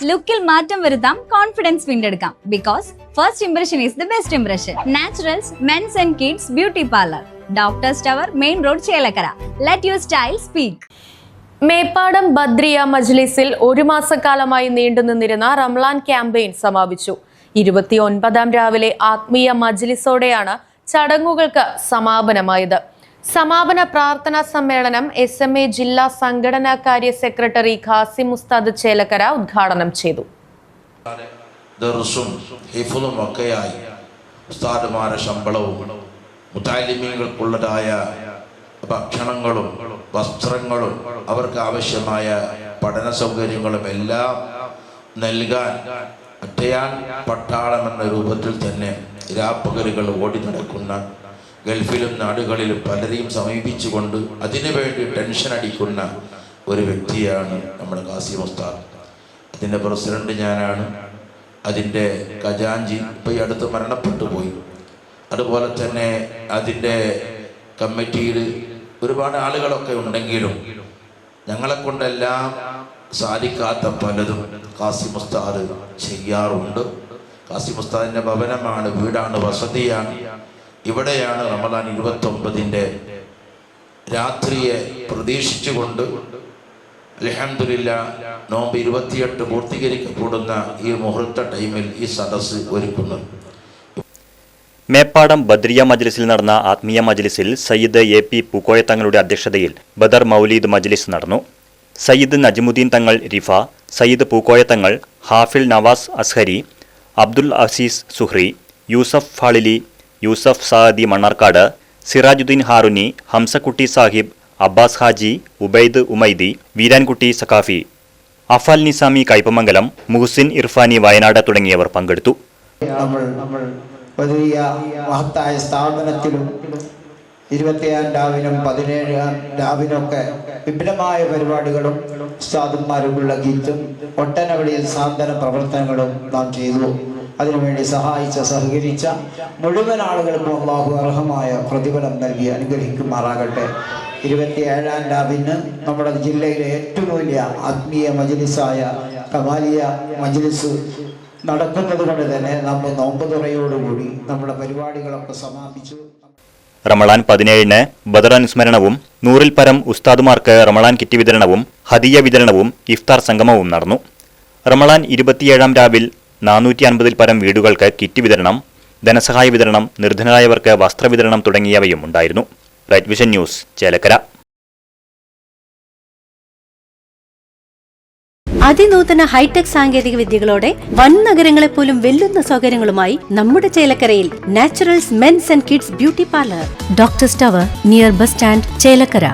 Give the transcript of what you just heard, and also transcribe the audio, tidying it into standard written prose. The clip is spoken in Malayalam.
ലുക്കിൽ മാറ്റം വരുത്താം, കോൺഫിഡൻസ് വീണ്ടെടുക്കാം. Because first impression is the best impression. Naturals men's and kids beauty parlour, doctors tower, main road, Chelakkara. Let your style speak. Meppadam Badriya മജ്ലിസിൽ ഒരു മാസക്കാലമായി നീണ്ടുനിന്നിരുന്ന റംലാൻ ക്യാമ്പയിൻ സമാപിച്ചു. 29 രാവിലെ ആത്മീയ മജ്ലിസോടെയാണ് ചടങ്ങുകൾക്ക് സമാപനമായത്. സമാപന പ്രാർത്ഥനാ സമ്മേളനം SMA ജില്ലാ സംഘടനാകാര്യ സെക്രട്ടറി ഖാസിം ഉസ്താദ് ചേലക്കര ഉദ്ഘാടനം ചെയ്തു. ശമ്പളവും മുതാലിമീങ്ങൾക്കുള്ളതായ ഭക്ഷണങ്ങളും വസ്ത്രങ്ങളും അവർക്ക് ആവശ്യമായ പഠന സൗകര്യങ്ങളും എല്ലാം നൽകാൻ ഒറ്റയാൻ പട്ടാളം എന്ന രൂപത്തിൽ തന്നെ രാപ്പകലുകൾ ഓടി നടക്കുന്ന, ഗൾഫിലും നാടുകളിലും പലരെയും സമീപിച്ചുകൊണ്ട് അതിനുവേണ്ടി ടെൻഷൻ അടിക്കുന്ന ഒരു വ്യക്തിയാണ് നമ്മുടെ ഖാസിം ഉസ്താദ്. അതിൻ്റെ പ്രസിഡന്റ് ഞാനാണ്. അതിൻ്റെ ഖജാൻജി ഇപ്പോൾ ഈ അടുത്ത് മരണപ്പെട്ടു പോയി. അതുപോലെ തന്നെ അതിൻ്റെ കമ്മിറ്റിയിൽ ഒരുപാട് ആളുകളൊക്കെ ഉണ്ടെങ്കിലും ഞങ്ങളെ കൊണ്ടെല്ലാം സാധിക്കാത്ത പലതും ഖാസിം ഉസ്താദ് ചെയ്യാറുണ്ട്. ഖാസിം ഉസ്താദിൻ്റെ ഭവനമാണ്, വീടാണ്, വസതിയാണ്. ഇവിടെയാണ് റമദാൻ 29 രാത്രിയെ പ്രതീക്ഷിച്ചുകൊണ്ട് അൽഹംദുലില്ലാഹ് നോമ്പ് 28 പൂർത്തീകരിക്കപ്പെടുന്ന ഈ മുഹൂർത്ത ടൈമിൽ ഈ സദസ്സ് ഒരുക്കുന്നത്. മേപ്പാടം ബദ്രിയ മജ്ലിസിൽ നടന്ന ആത്മീയ മജ്ലിസിൽ സയ്യിദ് AP പൂക്കോയ തങ്ങളുടെ അധ്യക്ഷതയിൽ ബദർ മൗലീദ് മജ്ലിസ് നടന്നു. സയ്യിദ് നജ്മുദ്ദീൻ തങ്ങൾ റിഫ, സയ്യിദ് പൂക്കോയ തങ്ങൾ, ഹാഫിൽ നവാസ് അസ്ഹരി, അബ്ദുൽ അസീസ് സുഹ്രി, യൂസഫ് ഫാളിലി, യൂസഫ് സാദി മണ്ണാർക്കാട്, സിറാജുദ്ദീൻ ഹാറുനി, ഹംസക്കുട്ടി സാഹിബ്, അബ്ബാസ് ഹാജി, ഉബൈദ് ഉമൈദി, വീരാൻകുട്ടി സഖാഫി, അഫൽ നിസാമി കൈപ്പമംഗലം, മുഹ്സിൻ ഇർഫാനി വയനാട് തുടങ്ങിയവർ പങ്കെടുത്തു. വലിയ മഹത്തായ സ്ഥാപനത്തിലും 27 രാവിനും 17 രാവിനൊക്കെ വിപുലമായ പരിപാടികളും ഉസ്താദുമാരുള്ള ഗീത്തും ഒട്ടനവധി സാന്ത്വന പ്രവർത്തനങ്ങളും നാം ചെയ്തു. അതിനുവേണ്ടി സഹകരിച്ച മുഴുവൻ ആളുകൾക്കും അല്ലാഹു അർഹമായ പ്രതിഫലം നൽകി അനുഗ്രഹിക്കുമാറാകട്ടെ. 27 രാവിന് നമ്മുടെ ജില്ലയിലെ ഏറ്റവും വലിയ ആത്മീയ മജ്ലിസായ കമാലിയ മജ്ലിസ് നടക്കുന്നത് കൊണ്ട് തന്നെ നമ്മൾ നോമ്പ് തുറയോടുകൂടി നമ്മുടെ പരിപാടികളൊക്കെ സമാപിച്ചു. റമളാൻ 17 ബദർ അനുസ്മരണവും 100-ൽ പരം ഉസ്താദുമാർക്ക് റമളാൻ കിറ്റ് വിതരണവും ഹദിയ വിതരണവും ഇഫ്താർ സംഗമവും നടന്നു. റമളാൻ 27 രാവിൽ 450-ൽ പരം വീടുകൾക്ക് കിറ്റ് വിതരണം, ധനസഹായ വിതരണം, നിർധനരായവർക്ക് വസ്ത്രവിതരണം തുടങ്ങിയവയും ഉണ്ടായിരുന്നു. Right vision news, Chelakkara. അതിനൂതന ഹൈടെക് സാങ്കേതിക വിദ്യകളോടെ വൻ നഗരങ്ങളെപ്പോലും വെല്ലുന്ന സൗകര്യങ്ങളുമായി നമ്മുടെ ചേലക്കരയിൽ Naturals men's and kids beauty parlour, doctors tower, near bus stand, Chelakkara.